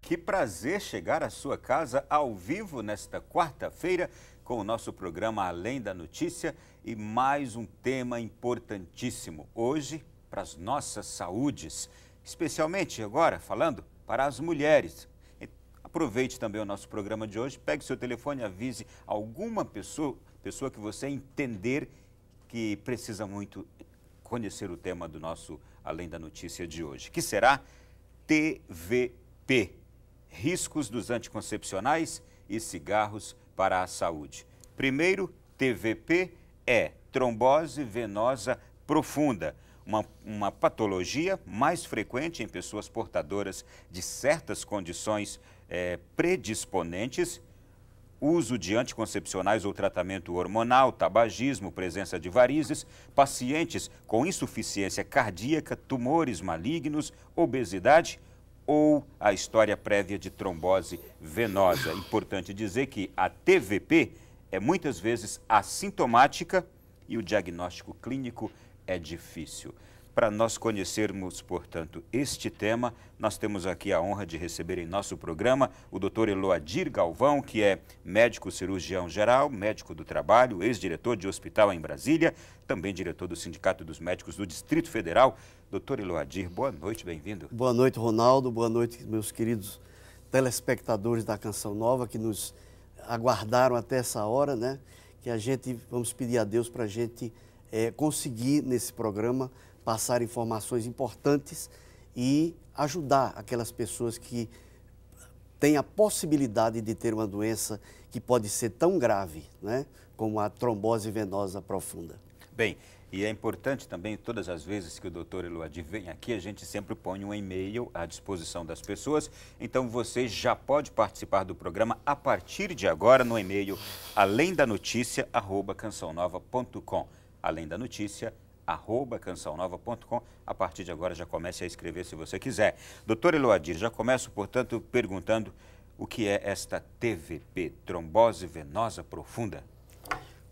Que prazer chegar à sua casa ao vivo nesta quarta-feira com o nosso programa Além da Notícia e mais um tema importantíssimo hoje para as nossas saúdes, especialmente agora falando para as mulheres. Aproveite também o nosso programa de hoje, pegue seu telefone e avise alguma pessoa que você entender que precisa muito conhecer o tema do nosso Além da Notícia de hoje, que será TVP. Riscos dos anticoncepcionais e cigarros para a saúde. Primeiro, TVP é trombose venosa profunda, uma patologia mais frequente em pessoas portadoras de certas condições predisponentes, uso de anticoncepcionais ou tratamento hormonal, tabagismo, presença de varizes, pacientes com insuficiência cardíaca, tumores malignos, obesidade ou a história prévia de trombose venosa. Importante dizer que a TVP é muitas vezes assintomática e o diagnóstico clínico é difícil. Para nós conhecermos, portanto, este tema, nós temos aqui a honra de receber em nosso programa o Dr. Eloadir Galvão, que é médico cirurgião geral, médico do trabalho, ex-diretor de hospital em Brasília, também diretor do Sindicato dos Médicos do Distrito Federal. Dr. Eloadir, boa noite, bem-vindo. Boa noite, Ronaldo. Boa noite, meus queridos telespectadores da Canção Nova que nos aguardaram até essa hora, né? Que a gente, vamos pedir a Deus para a gente conseguir nesse programa passar informações importantes e ajudar aquelas pessoas que têm a possibilidade de ter uma doença que pode ser tão grave, né, como a trombose venosa profunda. Bem, e é importante também, todas as vezes que o doutor Eloadir vem aqui, a gente sempre põe um e-mail à disposição das pessoas. Então você já pode participar do programa a partir de agora no e-mail alemdanoticia@cançãonova.com. alemdanoticia@cançãonova.com. A partir de agora já comece a escrever se você quiser. Doutor Eloadir, já começo, portanto, perguntando o que é esta TVP, trombose venosa profunda?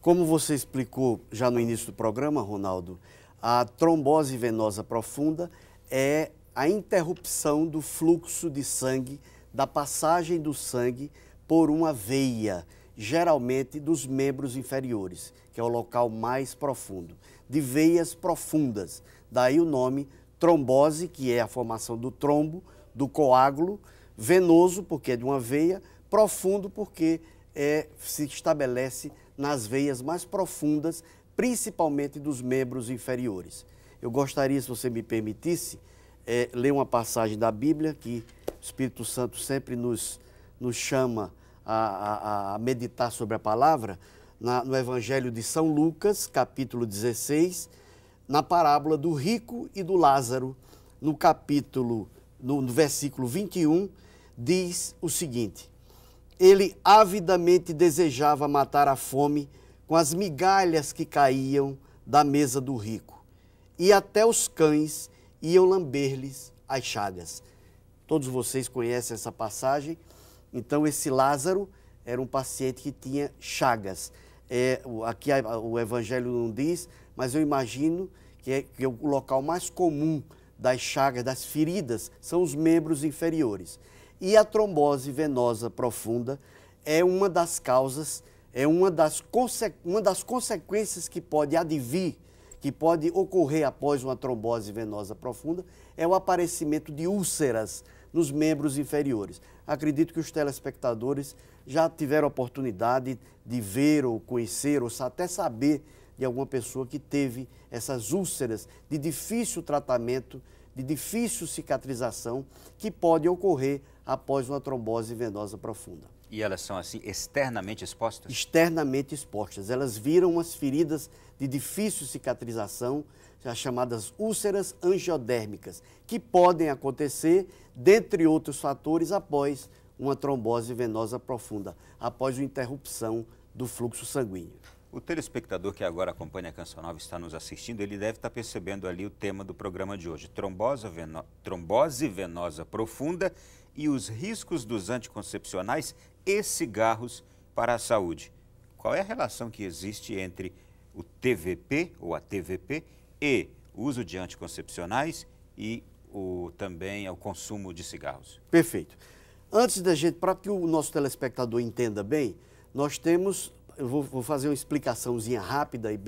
Como você explicou já no início do programa, Ronaldo, a trombose venosa profunda é a interrupção do fluxo de sangue, da passagem do sangue por uma veia, geralmente dos membros inferiores, que é o local mais profundo, de veias profundas. Daí o nome trombose, que é a formação do trombo, do coágulo, venoso, porque é de uma veia, profundo, porque se estabelece nas veias mais profundas, principalmente dos membros inferiores. Eu gostaria, se você me permitisse, ler uma passagem da Bíblia, que o Espírito Santo sempre nos chama a meditar sobre a palavra, no Evangelho de São Lucas, capítulo 16, na parábola do rico e do Lázaro, no versículo 21, diz o seguinte: ele avidamente desejava matar a fome com as migalhas que caíam da mesa do rico, e até os cães iam lamber-lhes as chagas. Todos vocês conhecem essa passagem. Então, esse Lázaro era um paciente que tinha chagas. Aqui o Evangelho não diz, mas eu imagino que o local mais comum das chagas, das feridas, são os membros inferiores. E a trombose venosa profunda é uma das causas, é uma das consequências que pode advir, que pode ocorrer após uma trombose venosa profunda, é o aparecimento de úlceras nos membros inferiores. Acredito que os telespectadores já tiveram a oportunidade de ver ou conhecer ou até saber de alguma pessoa que teve essas úlceras de difícil tratamento, de difícil cicatrização, que pode ocorrer após uma trombose venosa profunda. E elas são assim externamente expostas? Externamente expostas. Elas viram umas feridas de difícil cicatrização, as chamadas úlceras angiodérmicas, que podem acontecer, dentre outros fatores, após uma trombose venosa profunda, após uma interrupção do fluxo sanguíneo. O telespectador que agora acompanha a Canção Nova está nos assistindo, ele deve estar percebendo ali o tema do programa de hoje, trombose venosa profunda e os riscos dos anticoncepcionais e cigarros para a saúde. Qual é a relação que existe entre o TVP ou a TVP e o uso de anticoncepcionais e também o consumo de cigarros? Perfeito. Antes da gente, para que o nosso telespectador entenda bem, nós temos, eu vou fazer uma explicaçãozinha rápida e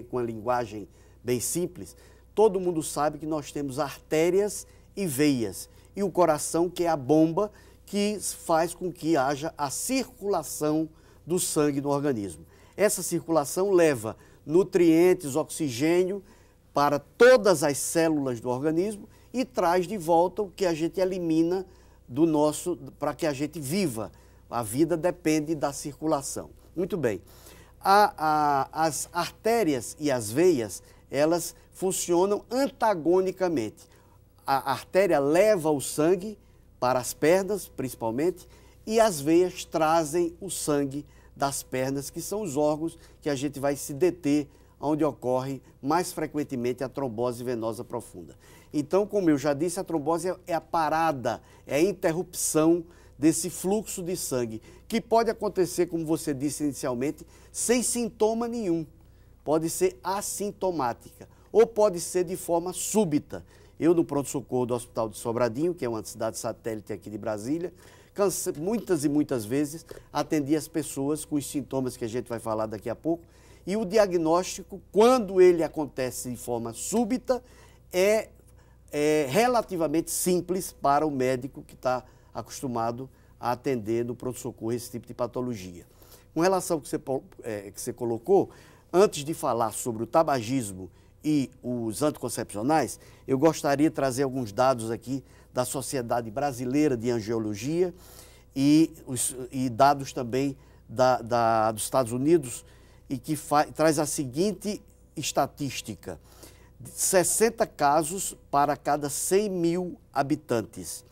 com a linguagem bem simples. Todo mundo sabe que nós temos artérias e veias, e o coração, que é a bomba que faz com que haja a circulação do sangue no organismo. Essa circulação leva nutrientes, oxigênio para todas as células do organismo e traz de volta o que a gente elimina do nosso, para que a gente viva. A vida depende da circulação. Muito bem. As artérias e as veias, elas funcionam antagonicamente. A artéria leva o sangue para as pernas, principalmente, e as veias trazem o sangue das pernas, que são os órgãos que a gente vai se deter, onde ocorre mais frequentemente a trombose venosa profunda. Então, como eu já disse, a trombose é a parada, é a interrupção desse fluxo de sangue, que pode acontecer, como você disse inicialmente, sem sintoma nenhum. Pode ser assintomática ou pode ser de forma súbita. Eu, no pronto-socorro do Hospital de Sobradinho, que é uma cidade satélite aqui de Brasília, muitas e muitas vezes atendi as pessoas com os sintomas que a gente vai falar daqui a pouco, e o diagnóstico, quando ele acontece de forma súbita, é relativamente simples para o médico que está acostumado a atender no pronto-socorro esse tipo de patologia. Com relação ao que você colocou, antes de falar sobre o tabagismo e os anticoncepcionais, eu gostaria de trazer alguns dados aqui da Sociedade Brasileira de Angiologia e dados também dos Estados Unidos, e que traz a seguinte estatística: 60 casos para cada 100 mil habitantes.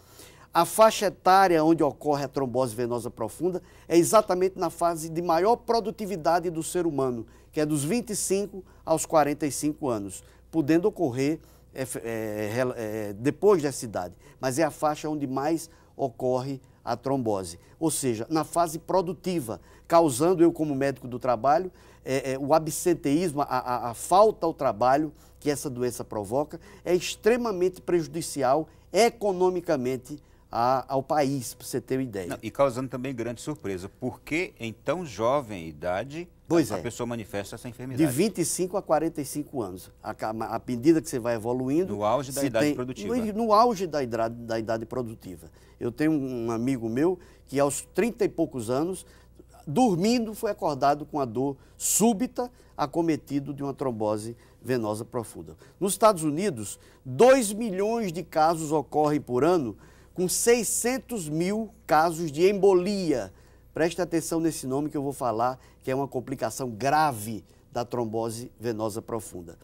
A faixa etária onde ocorre a trombose venosa profunda é exatamente na fase de maior produtividade do ser humano, que é dos 25 aos 45 anos, podendo ocorrer depois dessa idade, mas é a faixa onde mais ocorre a trombose, ou seja, na fase produtiva, causando, eu como médico do trabalho, o absenteísmo, a falta ao trabalho que essa doença provoca, é extremamente prejudicial economicamente ao país, para você ter uma ideia. Não, e causando também grande surpresa, porque em tão jovem idade a pessoa manifesta essa enfermidade. De 25 a 45 anos. À medida que você vai evoluindo... No auge da idade produtiva. No auge da idade produtiva. Eu tenho um amigo meu que aos 30 e poucos anos, dormindo, foi acordado com a dor súbita, acometido de uma trombose venosa profunda. Nos Estados Unidos, 2 milhões de casos ocorrem por ano, com 600 mil casos de embolia. Preste atenção nesse nome que eu vou falar, que é uma complicação grave da trombose venosa profunda.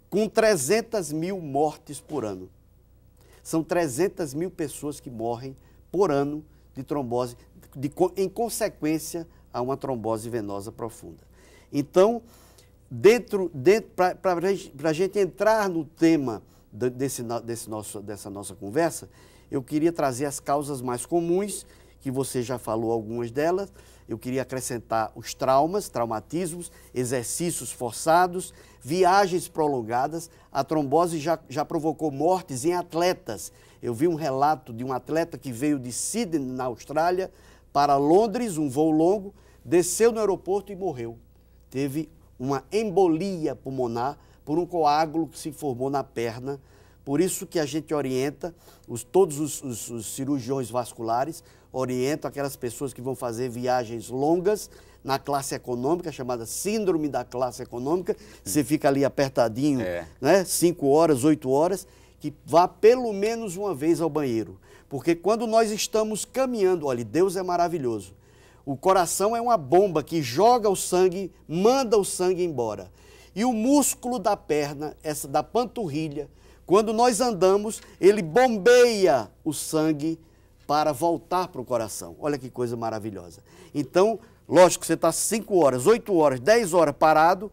Com 300 mil mortes por ano. São 300 mil pessoas que morrem por ano de trombose, em consequência a uma trombose venosa profunda. Então, para a gente entrar no tema dessa nossa conversa, eu queria trazer as causas mais comuns, que você já falou algumas delas. Eu queria acrescentar os traumatismos, exercícios forçados, viagens prolongadas. A trombose já provocou mortes em atletas. Eu vi um relato de um atleta que veio de Sydney, na Austrália, para Londres, um voo longo, desceu no aeroporto e morreu. Teve uma embolia pulmonar por um coágulo que se formou na perna. Por isso que a gente orienta, todos os cirurgiões vasculares orientam aquelas pessoas que vão fazer viagens longas na classe econômica, chamada síndrome da classe econômica. Você fica ali apertadinho, né? 5 horas, 8 horas, que vá pelo menos uma vez ao banheiro. Porque quando nós estamos caminhando, olha, Deus é maravilhoso. O coração é uma bomba que joga o sangue, manda o sangue embora. E o músculo da perna, da panturrilha, quando nós andamos, ele bombeia o sangue para voltar para o coração. Olha que coisa maravilhosa. Então, lógico que você está 5 horas, 8 horas, 10 horas parado,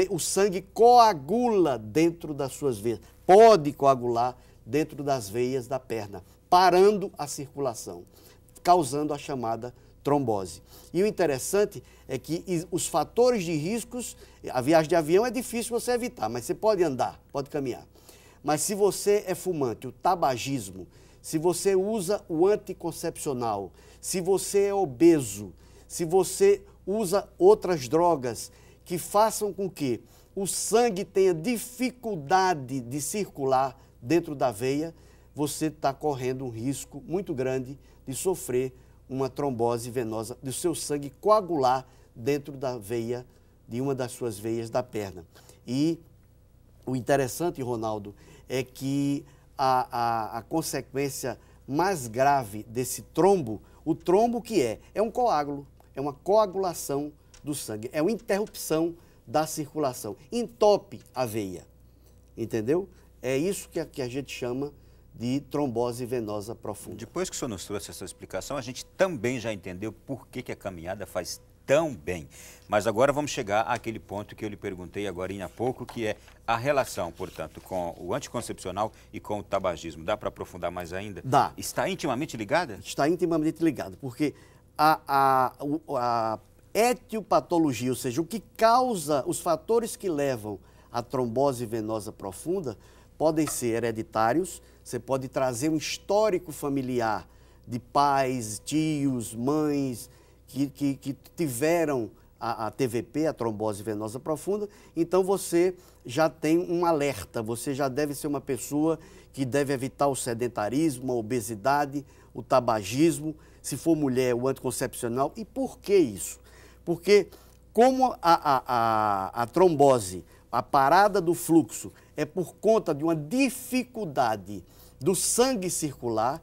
o sangue coagula dentro das suas veias. Pode coagular dentro das veias da perna, parando a circulação, causando a chamada trombose. E o interessante é que os fatores de riscos, a viagem de avião é difícil você evitar, mas você pode andar, pode caminhar. Mas se você é fumante, o tabagismo, se você usa o anticoncepcional, se você é obeso, se você usa outras drogas que façam com que o sangue tenha dificuldade de circular dentro da veia, você está correndo um risco muito grande de sofrer uma trombose venosa, do seu sangue coagular dentro da veia, de uma das suas veias da perna. E o interessante, Ronaldo, é que a consequência mais grave desse trombo, o trombo que é um coágulo, é uma coagulação do sangue, é uma interrupção da circulação, entope a veia, entendeu? É isso que a gente chama de trombose venosa profunda. Depois que o senhor nos trouxe essa explicação, a gente também já entendeu por que a caminhada faz tão bem. Mas agora vamos chegar àquele ponto que eu lhe perguntei agora há pouco, que é a relação, portanto, com o anticoncepcional e com o tabagismo. Dá para aprofundar mais ainda? Dá. Está intimamente ligada? Está intimamente ligado, porque a etiopatologia, ou seja, o que causa, os fatores que levam à trombose venosa profunda, podem ser hereditários. Você pode trazer um histórico familiar de pais, tios, mães que tiveram a TVP, a trombose venosa profunda. Então você já tem um alerta, você já deve ser uma pessoa que deve evitar o sedentarismo, a obesidade, o tabagismo, se for mulher, o anticoncepcional. E por que isso? Porque como a trombose, a parada do fluxo, é por conta de uma dificuldade do sangue circular.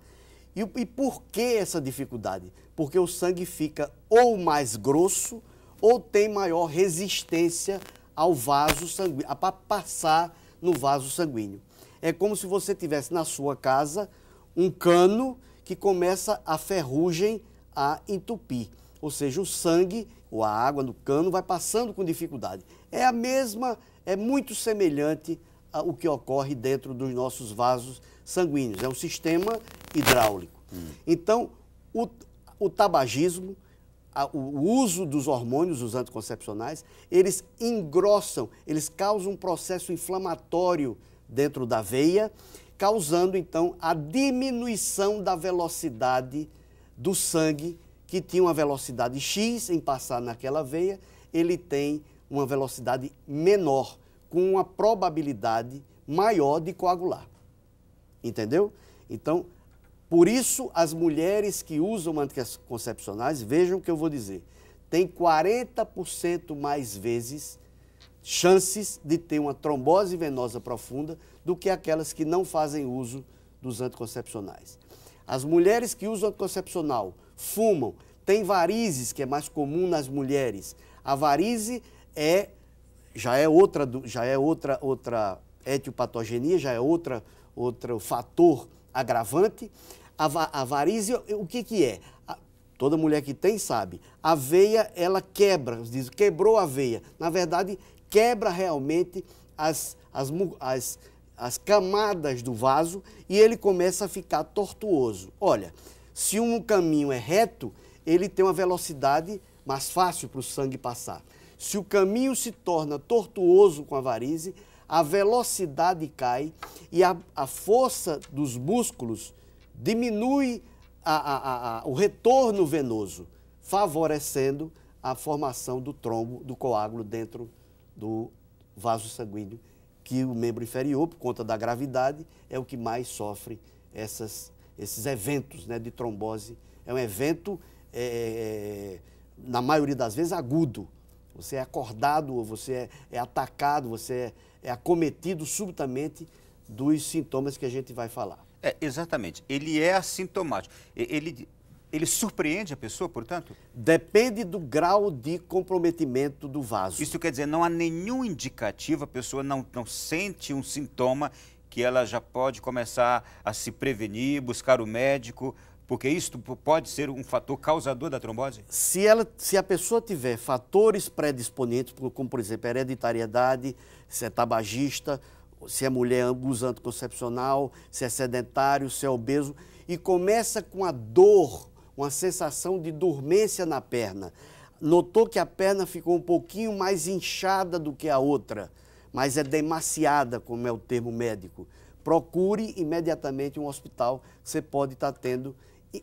E por que essa dificuldade? Porque o sangue fica ou mais grosso ou tem maior resistência ao vaso sanguíneo, para passar no vaso sanguíneo. É como se você tivesse na sua casa um cano que começa a ferrugem a entupir. Ou seja, o sangue ou a água no cano vai passando com dificuldade. É muito semelhante ao que ocorre dentro dos nossos vasos sanguíneos. É um sistema hidráulico. Então, o tabagismo, o uso dos hormônios, os anticoncepcionais, eles engrossam, eles causam um processo inflamatório dentro da veia, causando, então, a diminuição da velocidade do sangue, que tinha uma velocidade X em passar naquela veia, ele tem uma velocidade menor, com uma probabilidade maior de coagular. Entendeu? Então, por isso, as mulheres que usam anticoncepcionais, vejam o que eu vou dizer, têm 40% mais vezes chances de ter uma trombose venosa profunda do que aquelas que não fazem uso dos anticoncepcionais. As mulheres que usam anticoncepcional, fumam, têm varizes, que é mais comum nas mulheres. A varize já é outra etiopatogenia, já é outro fator agravante. A varize, o que é? Toda mulher que tem sabe. A veia, ela quebra, quebrou a veia. Na verdade, quebra realmente as camadas do vaso e ele começa a ficar tortuoso. Olha, se um caminho é reto, ele tem uma velocidade mais fácil para o sangue passar. Se o caminho se torna tortuoso com a varize, a velocidade cai e a força dos músculos diminui o retorno venoso, favorecendo a formação do trombo, do coágulo dentro do vaso sanguíneo, que o membro inferior, por conta da gravidade, é o que mais sofre esses eventos, né, de trombose. É um evento, na maioria das vezes, agudo. Você é acordado, você é atacado, você é acometido subitamente dos sintomas que a gente vai falar. Exatamente. Ele é assintomático. Ele surpreende a pessoa, portanto? Depende do grau de comprometimento do vaso. Isso quer dizer, não há nenhum indicativo, a pessoa não sente um sintoma que ela já pode começar a se prevenir, buscar o médico, porque isso pode ser um fator causador da trombose? Se a pessoa tiver fatores predisponentes, como por exemplo hereditariedade, se é tabagista, se é mulher usa anticoncepcional, se é sedentário, se é obeso, e começa com a dor, uma sensação de dormência na perna, notou que a perna ficou um pouquinho mais inchada do que a outra, mas é demasiada, como é o termo médico, procure imediatamente um hospital. Você pode estar tendo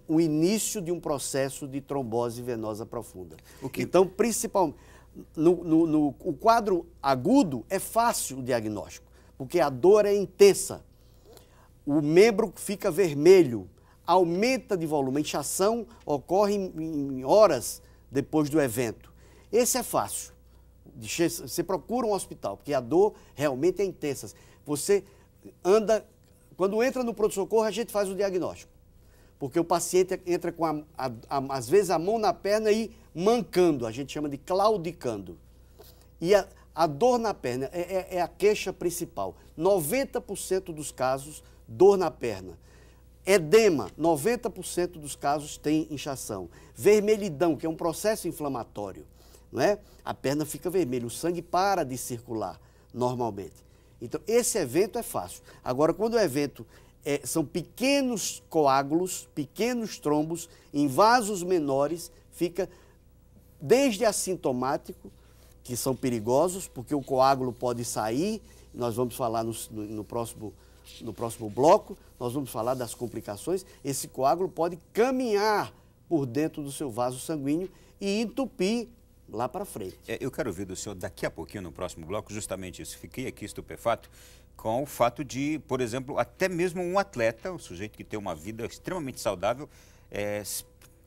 o início de um processo de trombose venosa profunda. Então, principalmente, o quadro agudo é fácil o diagnóstico, porque a dor é intensa. O membro fica vermelho, aumenta de volume, a inchação ocorre em horas depois do evento. Esse é fácil. Você procura um hospital, porque a dor realmente é intensa. Você anda, quando entra no pronto-socorro, a gente faz o diagnóstico. Porque o paciente entra com, às vezes, a mão na perna e mancando, a gente chama de claudicando. E a dor na perna é a queixa principal. 90% dos casos, dor na perna. Edema, 90% dos casos tem inchação. Vermelhidão, que é um processo inflamatório, não é? A perna fica vermelha, o sangue para de circular normalmente. Então, esse evento é fácil. Agora, quando o evento são pequenos coágulos, pequenos trombos em vasos menores, fica desde assintomático, que são perigosos, porque o coágulo pode sair, nós vamos falar no próximo bloco, nós vamos falar das complicações. Esse coágulo pode caminhar por dentro do seu vaso sanguíneo e entupir lá para frente. Eu quero ouvir do senhor daqui a pouquinho, no próximo bloco, justamente isso. Fiquei aqui estupefato com o fato de, por exemplo, até mesmo um atleta, um sujeito que tem uma vida extremamente saudável,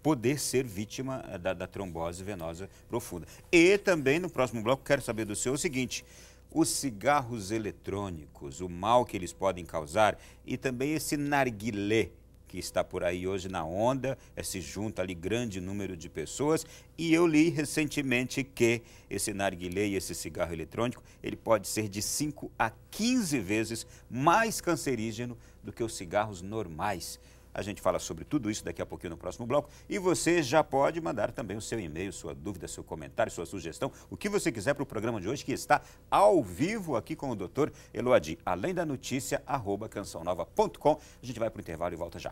poder ser vítima da trombose venosa profunda. E também, no próximo bloco, quero saber do senhor o seguinte: os cigarros eletrônicos, o mal que eles podem causar, e também esse narguilé que está por aí hoje na onda, se junta ali grande número de pessoas, e eu li recentemente que esse narguilé e esse cigarro eletrônico, ele pode ser de 5 a 15 vezes mais cancerígeno do que os cigarros normais. A gente fala sobre tudo isso daqui a pouquinho no próximo bloco, e você já pode mandar também o seu e-mail, sua dúvida, seu comentário, sua sugestão, o que você quiser para o programa de hoje, que está ao vivo aqui com o Dr. Eloadi, além da notícia, @cançãonova.com. A gente vai para o intervalo e volta já.